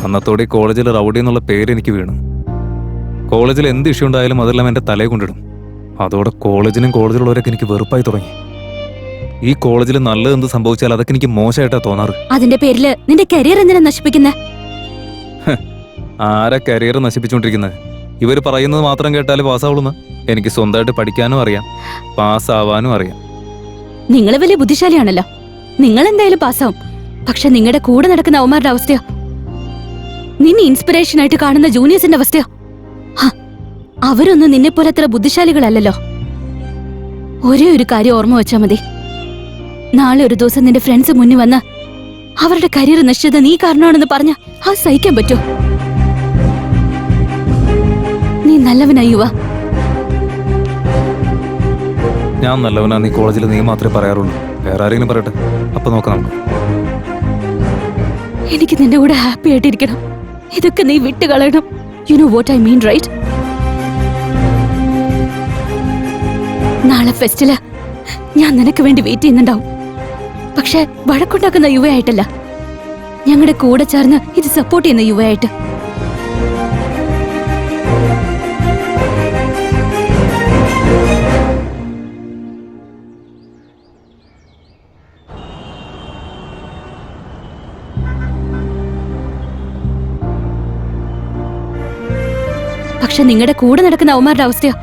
അന്നത്തോടെ ഈ കോളേജിൽ റൗഡി എന്നുള്ള പേര് എനിക്ക് വീണു. കോളേജിൽ എന്ത് ഇഷ്യൂ ഉണ്ടായാലും അതെല്ലാം എൻ്റെ തലയെ കൊണ്ടിടും. അതോടെ കോളേജിനും കോളേജിലുള്ളവരൊക്കെ എനിക്ക് വെറുപ്പായി തുടങ്ങി. ഈ കോളേജിൽ നല്ലതെന്ത് സംഭവിച്ചാൽ അതൊക്കെ എനിക്ക് മോശമായിട്ടാ തോന്നാറ്. അതിന്റെ പേരില് നിന്റെ കരിയർ എന്തിനാ നശിപ്പിക്കുന്നേ? ആരാ കരിയർ നശിപ്പിച്ചുകൊണ്ടിരിക്കുന്നത്? ഇവർ പറയുന്നത് മാത്രം കേട്ടാൽ പാസ്സാവുള്ളൂ. എനിക്ക് സ്വന്തമായിട്ട് പഠിക്കാനും അറിയാം, പാസ്സാവാനും അറിയാം. നിങ്ങൾ വലിയ ബുദ്ധിശാലിയാണല്ലോ. നിങ്ങൾ എന്തായാലും പാസ്സാവും. പക്ഷെ നിങ്ങളുടെ കൂടെ നടക്കുന്ന അവന്മാരുടെ അവസ്ഥയോ, നിന്നെ ഇൻസ്പിറേഷൻ ആയിട്ട് കാണുന്ന ജൂനിയേഴ്സിന്റെ അവസ്ഥയോ, അവരൊന്നും നിന്നെ പോലെ അത്ര ബുദ്ധിശാലികളല്ലല്ലോ. ഒരേ ഒരു കാര്യം ഓർമ്മ വെച്ചാ മതി. നാളെ ഒരു ദിവസം നിന്റെ ഫ്രണ്ട്സ് മുന്നിൽ വന്ന് അവരുടെ കരിയർ നശിച്ചത് നീ കാരണമാണെന്ന് പറഞ്ഞ അത് സഹിക്കാൻ പറ്റോ? നീ നല്ലവനായി യുവ. ഞാൻ നല്ലവനാ നീ കോളേജിൽ നീ മാത്രമേ പറയാറുള്ളൂ. വേറെ ആരെങ്കിലും പറയട്ടെ, അപ്പൊ നോക്കാം നമുക്ക്. എനിക്ക് നിന്റെ കൂടെ ഹാപ്പി ആയിട്ടിരിക്കണം. ഇതൊക്കെ നീ വിട്ട് കളയണം. You know what I mean, right? നാളെ ഫെസ്റ്റില് ഞാൻ നിനക്ക് വേണ്ടി വെയിറ്റ് ചെയ്യുന്നുണ്ടാവും. പക്ഷെ വഴക്കുണ്ടാക്കുന്ന യുവയായിട്ടല്ല, ഞങ്ങളുടെ കൂടെ ചേർന്ന് ഇത് സപ്പോർട്ട് ചെയ്യുന്ന യുവയായിട്ട്. പക്ഷെ നിങ്ങളുടെ കൂടെ നടക്കുന്ന അവന്മാരുടെ അവസ്ഥയോ,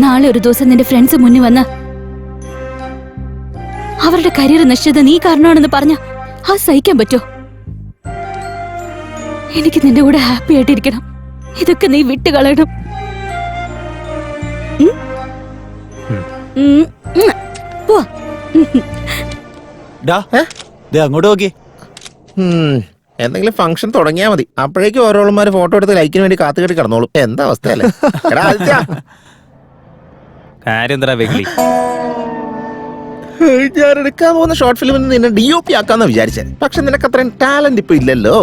നാളെ ഒരു ദിവസം നിന്റെ ഫ്രണ്ട്സ് മുന്നിൽ വന്ന് അവരുടെ കരിയർ നശിച്ചത് നീ കാരണമാണെന്ന് പറഞ്ഞ അത് സഹിക്കാൻ പറ്റോ? എനിക്ക് നിന്റെ കൂടെ ഹാപ്പി ആയിട്ടിരിക്കണം. ഇതൊക്കെ നീ വിട്ട് കളയണം. അങ്ങോട്ട് നോക്കി. എന്തെങ്കിലും ഫംഗ്ഷൻ തുടങ്ങിയാ മതി, അപ്പോഴേക്കും ഓരോളന്മാര് ഫോട്ടോ എടുത്ത് ലൈക്കിന് വേണ്ടി കാത്തുകെട്ടി കിടന്നോളും. എന്താ അവസ്ഥയല്ലേ? ഞാൻ എടുക്കാൻ പോകുന്ന ഷോർട്ട് ഫിലിമിൽ നിന്നെ DOP ആക്കാന്ന് വിചാരിച്ചത്. പക്ഷെ നിനക്ക് അത്രയും ടാലന്റ് ഇപ്പൊ ഇല്ലല്ലോ.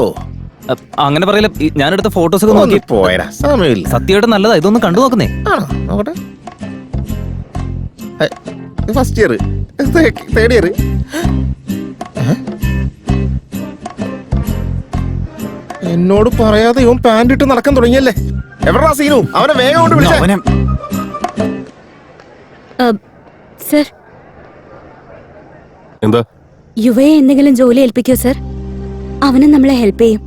അങ്ങനെ പറയില്ല. ഞാനെടുത്ത ഫോട്ടോസ് ഒക്കെ നോക്കി പോയടാ, സമയമില്ല. സത്യമായിട്ട് നല്ലതാ, ഇതൊന്ന് കണ്ടു നോക്കുന്നേ. ആണോ? നോക്കട്ടെ. First year, third year. എന്നോട് പറയാതെ ഇവൻ പാന്റ് ഇട്ട് നടക്കാൻ തുടങ്ങിയല്ലേ? എവിടാ സീനു? അവനെ വേഗം കൊണ്ട് വിളിച്ചേ. സർ, എന്താ യുവയെ എന്തെങ്കിലും ജോലി ഏൽപ്പിക്കോ സർ? അവനും നമ്മളെ ഹെൽപ്പ് ചെയ്യും.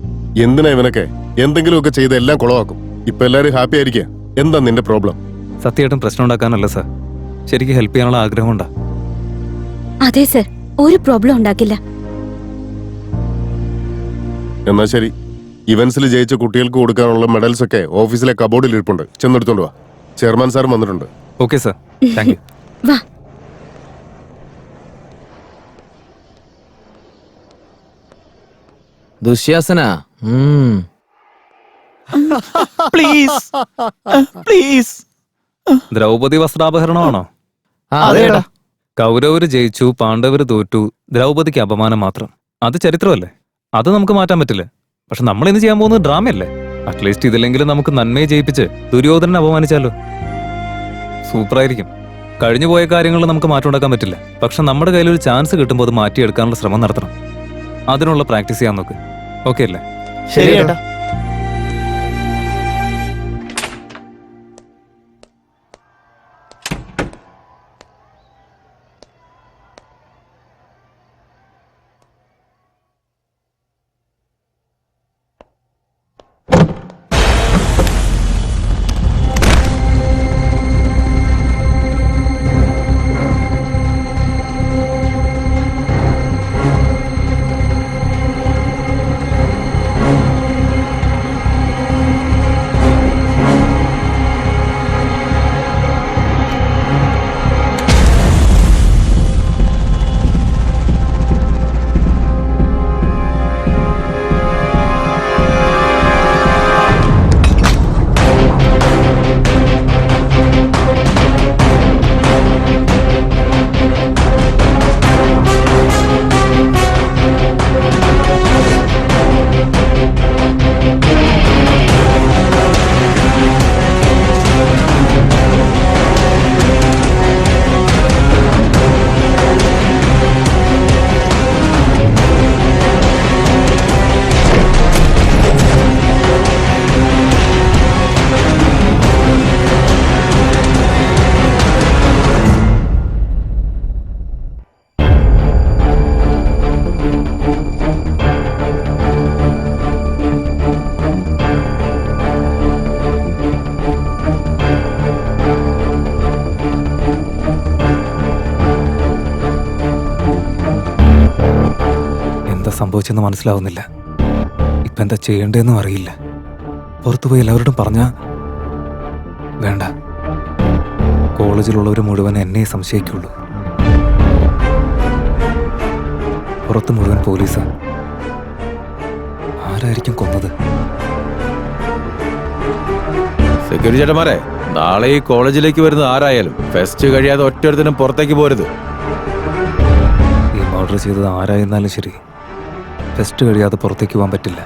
എന്തിനാ ഇവനൊക്കെ എന്തെങ്കിലുമൊക്കെ ചെയ്ത് എല്ലാം കുളവാക്കും. ഇപ്പൊ എല്ലാരും ഹാപ്പി ആയിരിക്കുക. എന്താ നിന്റെ പ്രോബ്ലം? സത്യമായിട്ടും പ്രശ്നം ഉണ്ടാക്കാനല്ല സാർ, ശരിക്കും ഹെൽപ്പ് ചെയ്യാനുള്ള ആഗ്രഹം ഉണ്ടാ. അതെ സർ, ഒരു പ്രോബ്ലം ഉണ്ടാക്കില്ല. എന്നാ ശരി, ഇവന്റ്സിൽ ജയിച്ച കുട്ടികൾക്ക് കൊടുക്കാനുള്ള മെഡൽസ് ഒക്കെ ഓഫീസിലെ കബോർഡിൽ ഇരിപ്പുണ്ട്. ചെന്നെടുത്തോണ്ട് വാ. ചെയർമാൻ സാർ വന്നിട്ടുണ്ട്. Okay sir, thank you. വാ. ദുശ്യാസന, പ്ലീസ് പ്ലീസ്. ദ്രൗപദി വസ്ത്രാപഹരണമാണോ? അതേടാ. കൗരവര് ജയിച്ചു, പാണ്ഡവര് തോറ്റു, ദ്രൗപദിക്ക് അപമാനം മാത്രം. അത് ചരിത്രമല്ലേ, അത് നമുക്ക് മാറ്റാൻ പറ്റില്ല. പക്ഷെ നമ്മൾ ഇന്ന് ചെയ്യാൻ പോകുന്നത് ഡ്രാമയല്ലേ? അറ്റ്ലീസ്റ്റ് ഇതിലെങ്കിലും നമുക്ക് നന്മയെ ജയിപ്പിച്ച് ദുര്യോധനെ അപമാനിച്ചാലോ? സൂപ്പറായിരിക്കും. കഴിഞ്ഞു പോയ കാര്യങ്ങളിൽ നമുക്ക് മാറ്റം ഉണ്ടാക്കാൻ പറ്റില്ല. പക്ഷെ നമ്മുടെ കയ്യിൽ ഒരു ചാൻസ് കിട്ടുമ്പോൾ അത് മാറ്റിയെടുക്കാനുള്ള ശ്രമം നടത്തണം. അതിനുള്ള പ്രാക്ടീസ് ചെയ്യാൻ നോക്ക്. ഓക്കെ അല്ലേ? ശരി ഏട്ടാ. സംഭവിച്ചെന്ന് മനസ്സിലാവുന്നില്ല. ഇപ്പൊ എന്താ ചെയ്യേണ്ടതെന്നും അറിയില്ല. പുറത്തുപോയി എല്ലാവരോടും പറഞ്ഞാ വേണ്ട. കോളേജിലുള്ളവർ മുഴുവൻ എന്നെ സംശയിക്കുള്ളൂ. പുറത്ത് മുഴുവൻ പോലീസാ. ആരായിരിക്കും കൊന്നത്? സെക്യൂരിറ്റി ചേട്ടന്മാരെ, നാളെ ഈ കോളേജിലേക്ക് വരുന്ന ആരായാലും ഫെസ്റ്റ് കഴിയാതെ ഒറ്റൊരുത്തിനും പുറത്തേക്ക് പോരുത്. ഈ മർഡർ ചെയ്തത് ആരായിരുന്നാലും ശരി, ടെസ്റ്റ് കഴിയാതെ പുറത്തേക്ക് പോകാൻ പറ്റില്ല.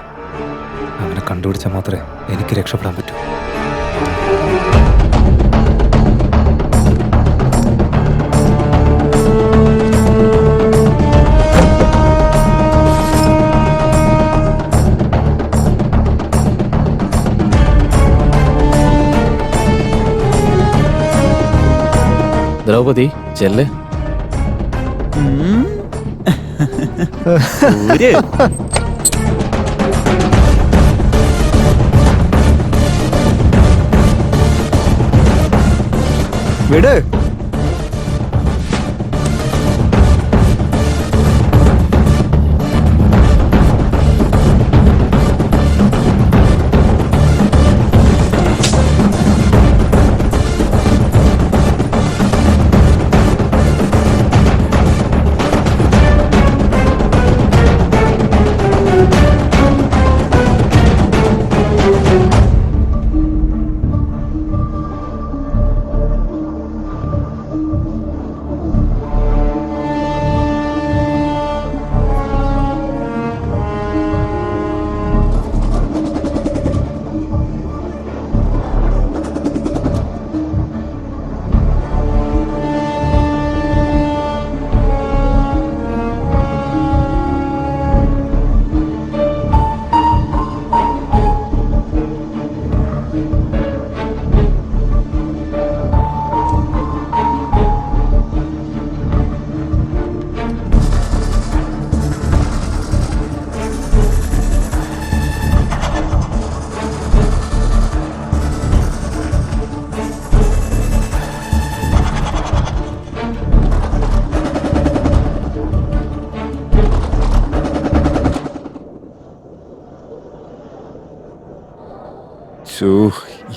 അവനെ കണ്ടുപിടിച്ചാൽ മാത്രമേ എനിക്ക് രക്ഷപ്പെടാൻ പറ്റൂ. ദ്രൗപദി ചെല്ല്. ഊര്. വിട്.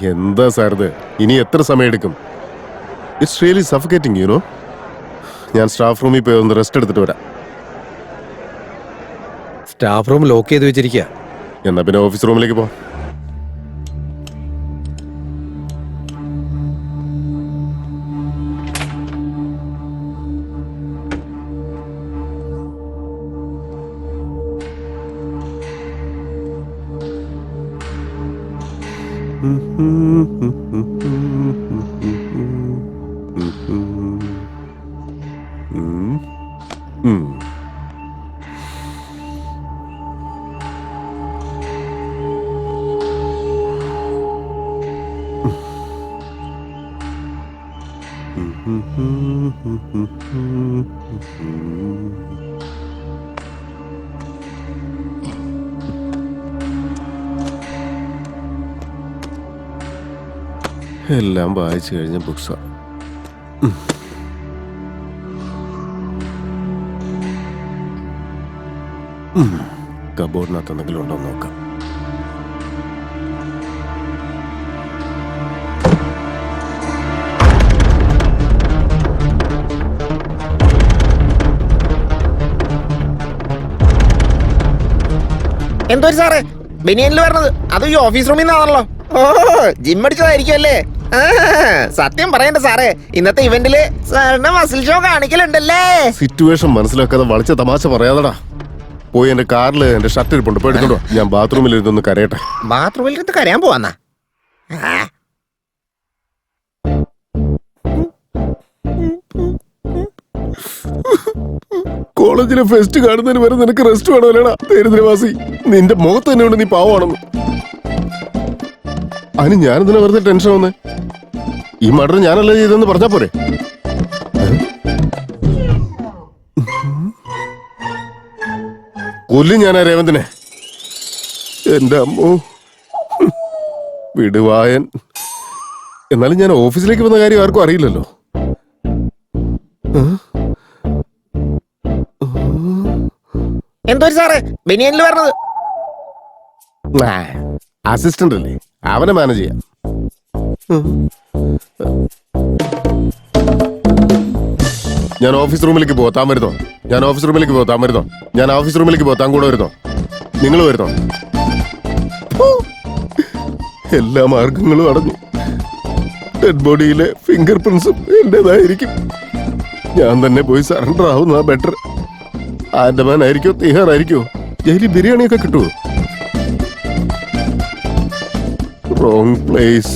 എന്താ സാർ ഇത്? ഇനി എത്ര സമയം എടുക്കും? It's really സഫക്കേറ്റിംഗ് you know. ഞാൻ സ്റ്റാഫ് റൂമിൽ പോയി ഒന്ന് റെസ്റ്റ് എടുത്തിട്ട് വരാം. സ്റ്റാഫ് റൂം ലോക്ക് ചെയ്ത് വെച്ചിരിക്കുക. എന്നാ പിന്നെ ഓഫീസ് റൂമിലേക്ക് പോ. എല്ലാം വായിച്ചു കഴിഞ്ഞ ബുക്സാ. കബോർഡിനകത്ത് എന്തെങ്കിലും ഉണ്ടോ നോക്കാം. എന്തോ സാറേ ബനിയനിൽ വരണത്? അത് ഈ ഓഫീസ് റൂമിൽ നിന്നാണല്ലോ. ഓ, ജിം അടിച്ചതായിരിക്കും അല്ലേ? സത്യം പറയണ്ട സാറേ, ഇന്നത്തെ ഇവന്റില് സാറിന്റെ മസിൽ ഷോ കാണിക്കലുണ്ടല്ലേ? സിറ്റുവേഷൻ മനസ്സിലാക്കാതെ വളിച്ച തമാശ പറയാതടാ. പോയി എന്റെ കാറിൽ എന്റെ ഷർട്ട് ഇരിപ്പുണ്ട്, പോയി എടുക്കണ്ടോ. ഞാൻ ബാത്റൂമിൽ ഇരുന്നൊന്ന് കരയട്ടെ. ബാത്റൂമിൽ ഇരുന്ന് കരയാൻ പോവാന്നാ? കോളേജിലെ ഫെസ്റ്റ് കാണുന്നതിന് വരെ നിനക്ക് റെസ്റ്റ് വേണമല്ലേടാ ദരിദ്രവാസി? നിന്റെ മുഖത്ത് തന്നെ ഉണ്ട് നീ പാവമാണെന്ന്. അതിന് ഞാനെന്തിനാ വെറുതെ ടെൻഷൻ വന്നേ? ഈ മർഡർ ഞാനല്ല ചെയ്തെന്ന് പറഞ്ഞാ പോരെ? കൊല്ലും ഞാനാ രേവന്തിനെ. എന്റെ അമ്മോ, വിടുവായൻ. എന്നാലും ഞാൻ ഓഫീസിലേക്ക് വന്ന കാര്യം ആർക്കും അറിയില്ലല്ലോ. എന്തോ സാറേ ബനിയനിൽ വരണത്. അസിസ്റ്റന്റ് അല്ലേ, അവനെ മാനേജ് ചെയ്യാം. ഞാൻ ഓഫീസ് റൂമിലേക്ക് പോവാം, താൻ വരുന്നോ? ഞാൻ ഓഫീസ് റൂമിലേക്ക് പോവാം, താൻ വരുന്നോ? ഞാൻ ഓഫീസ് റൂമിലേക്ക് പോവാം, താൻ കൂടെ വരുന്നോ? നിങ്ങൾ വരുന്നോ? എല്ലാ മാർഗങ്ങളും അടഞ്ഞു. ഡെഡ് ബോഡിയിലെ ഫിംഗർ പ്രിന്റ്സും എന്റേതായിരിക്കും. ഞാൻ തന്നെ പോയി സറണ്ടർ ആവുന്നതാ ബെറ്റർ. ആൻഡമാൻ ആയിരിക്കോ തീഹാർ ആയിരിക്കോ? ജയിലിൽ ബിരിയാണിയൊക്കെ കിട്ടുമോ? Wrong place.